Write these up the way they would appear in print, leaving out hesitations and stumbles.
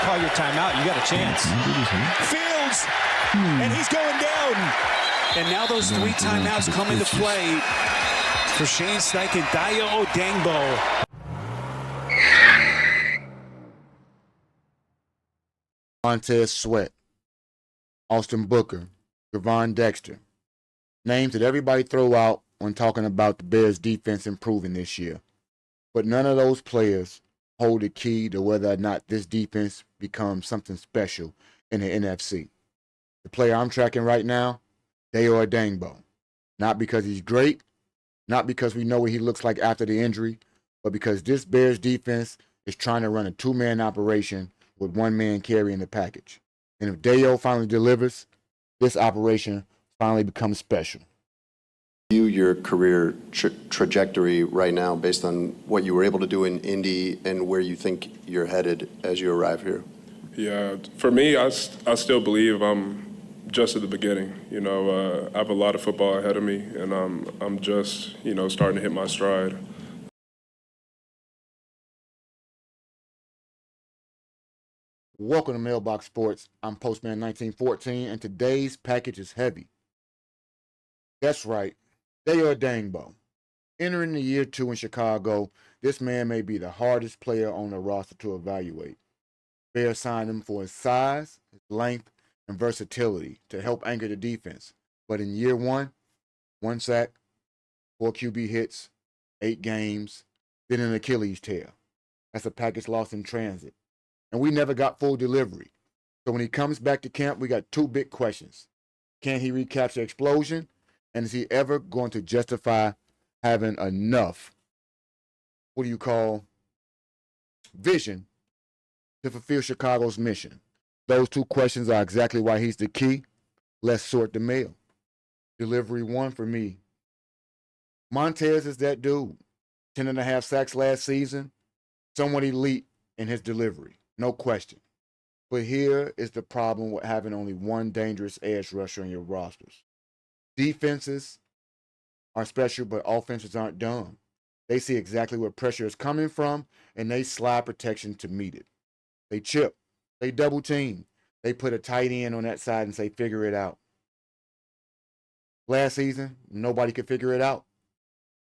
call your timeout. You got a chance. Fields, and he's going down. And now those 3 timeouts come into play for Shane Steichen, Dayo Odeyingbo. Montez Sweat, Austin Booker, Gervon Dexter. Names that everybody throw out when talking about the Bears' defense improving this year. But none of those players hold the key to whether or not this defense becomes something special in the NFC. The player I'm tracking right now, Dayo Odeyingbo. Not because he's great, not because we know what he looks like after the injury, but because this Bears defense is trying to run a 2-man operation with 1 man carrying the package. And if Dayo finally delivers, this operation finally becomes special. Your career trajectory right now based on what you were able to do in Indy and where you think you're headed as you arrive here? Yeah, for me, I still believe I'm just at the beginning. You know, I have a lot of football ahead of me, and I'm just, starting to hit my stride. Welcome to Mailbox Sports. I'm Postman 1914, and today's package is heavy. That's right, Dayo Odeyingbo. Entering the year 2 in Chicago, this man may be the hardest player on the roster to evaluate. Bears signed him for his size, his length, and versatility to help anchor the defense. But in year 1, 1 sack, 4 QB hits, 8 games, then an Achilles tear. That's a package lost in transit. And we never got full delivery. So when he comes back to camp, we got 2 big questions. Can he recapture explosion? And is he ever going to justify having enough, vision to fulfill Chicago's mission? Those 2 questions are exactly why he's the key. Let's sort the mail. Delivery 1 for me. Montez is that dude. 10.5 sacks last season. Somewhat elite in his delivery. No question. But here is the problem with having only 1 dangerous edge rusher on your rosters. Defenses are special, but offenses aren't dumb. They see exactly where pressure is coming from, and they slide protection to meet it. They chip. They double team. They put a tight end on that side and say, figure it out. Last season, nobody could figure it out.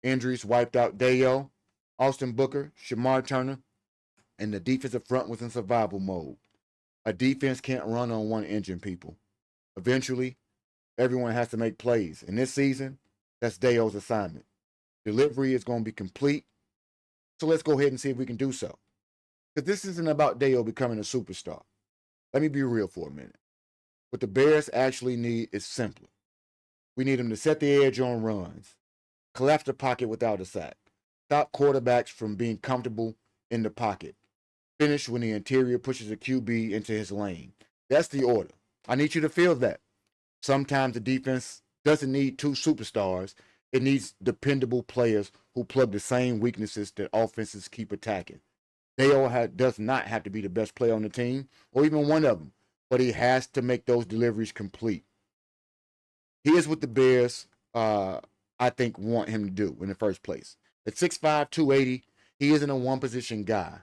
Injuries wiped out Dayo, Austin Booker, Shamar Turner, and the defensive front was in survival mode. A defense can't run on 1 engine, people. Eventually, everyone has to make plays. And this season, that's Dayo's assignment. Delivery is going to be complete. So let's go ahead and see if we can do so. Because this isn't about Dayo becoming a superstar. Let me be real for a minute. What the Bears actually need is simpler. We need him to set the edge on runs, collapse the pocket without a sack, stop quarterbacks from being comfortable in the pocket, finish when the interior pushes a QB into his lane. That's the order. I need you to feel that. Sometimes the defense doesn't need 2 superstars. It needs dependable players who plug the same weaknesses that offenses keep attacking. Dayo does not have to be the best player on the team, or even one of them, but he has to make those deliveries complete. Here's what the Bears, I think, want him to do in the first place. At 6'5", 280, he isn't a one-position guy.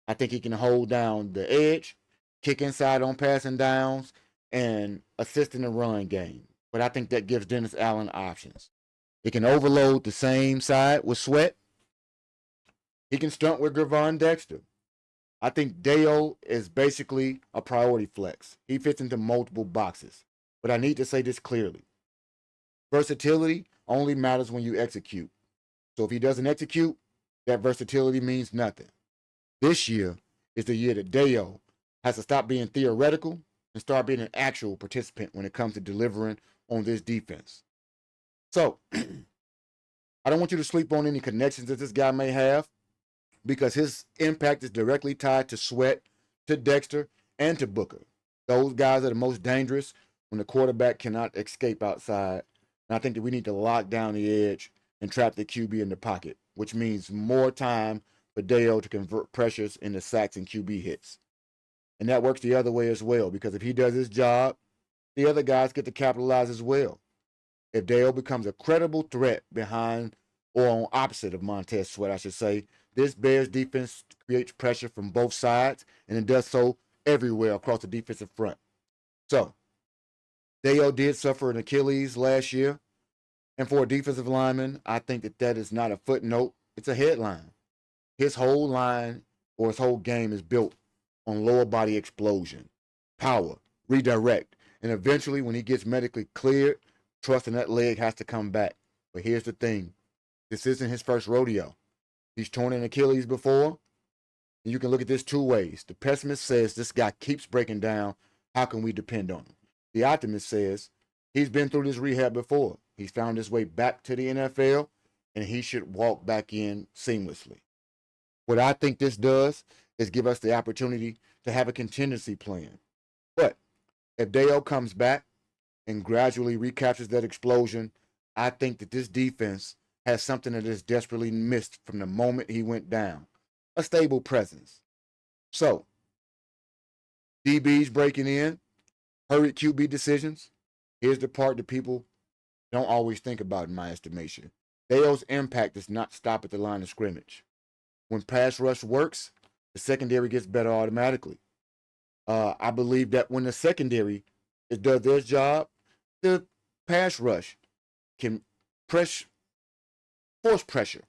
I think he can hold down the edge, kick inside on passing downs, and assist in the run game. But I think that gives Dennis Allen options. He can overload the same side with Sweat. He can stunt with Gervon Dexter. I think Dayo is basically a priority flex. He fits into multiple boxes. But I need to say this clearly. Versatility only matters when you execute. So if he doesn't execute, that versatility means nothing. This year is the year that Dayo has to stop being theoretical and start being an actual participant when it comes to delivering on this defense. So, I don't want you to sleep on any connections that this guy may have, because his impact is directly tied to Sweat, to Dexter, and to Booker. Those guys are the most dangerous when the quarterback cannot escape outside. And I think that we need to lock down the edge and trap the QB in the pocket, which means more time for Dayo to convert pressures into sacks and QB hits. And that works the other way as well, because if he does his job, the other guys get to capitalize as well. If Dayo becomes a credible threat behind or on opposite of Montez Sweat, I should say, this Bears defense creates pressure from both sides, and it does so everywhere across the defensive front. So, Deo did suffer an Achilles last year. And for a defensive lineman, I think that is not a footnote. It's a headline. His whole line or his whole game is built on lower body explosion, power, redirect. And eventually, when he gets medically cleared, trusting that leg has to come back. But here's the thing. This isn't his first rodeo. He's torn an Achilles before. And you can look at this two ways. The pessimist says this guy keeps breaking down. How can we depend on him? The optimist says he's been through this rehab before. He's found his way back to the NFL, and he should walk back in seamlessly. What I think this does is give us the opportunity to have a contingency plan. But if Deo comes back and gradually recaptures that explosion, I think that this defense has something that is desperately missed from the moment he went down. A stable presence. So, DBs breaking in, hurried QB decisions. Here's the part that people don't always think about in my estimation. Deo's impact does not stop at the line of scrimmage. When pass rush works, the secondary gets better automatically. I believe that when the secondary does their job, the pass rush can force pressure,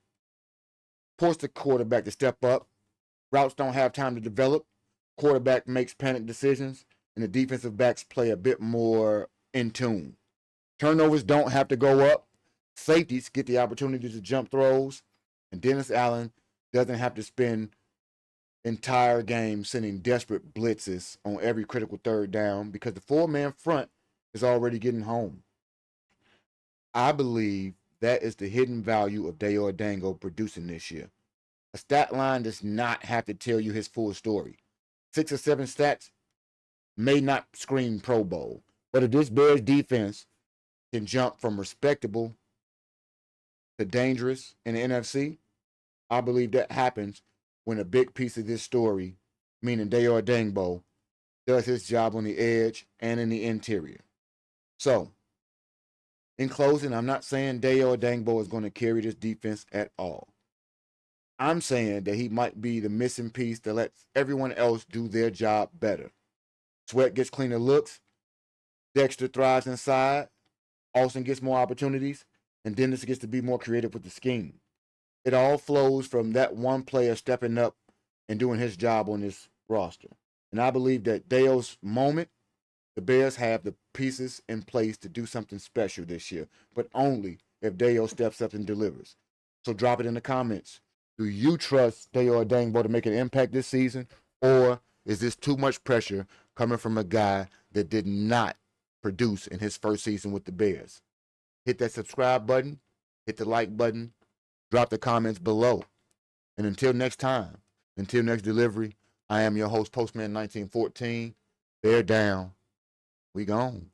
force the quarterback to step up. Routes don't have time to develop. Quarterback makes panic decisions, and the defensive backs play a bit more in tune. Turnovers don't have to go up. Safeties get the opportunity to jump throws, and Dennis Allen doesn't have to spend entire game sending desperate blitzes on every critical third down because the four-man front is already getting home. I believe that is the hidden value of Deo Adango producing this year. A stat line does not have to tell you his full story. 6 or 7 stats may not scream Pro Bowl, but if this Bears defense can jump from respectable to dangerous in the NFC, I believe that happens when a big piece of this story, meaning Deo Adango, does his job on the edge and in the interior. So, in closing, I'm not saying Deo Adango is going to carry this defense at all. I'm saying that he might be the missing piece that lets everyone else do their job better. Sweat gets cleaner looks. Dexter thrives inside. Austin gets more opportunities. And Dennis gets to be more creative with the scheme. It all flows from that one player stepping up and doing his job on this roster. And I believe that Deo's moment, the Bears have the pieces in place to do something special this year, but only if Deo steps up and delivers. So drop it in the comments. Do you trust Deo Adango to make an impact this season, or is this too much pressure coming from a guy that did not produce in his first season with the Bears? Hit that subscribe button, hit the like button, drop the comments below. And until next time, until next delivery, I am your host, Postman1914. Bear down. We gone.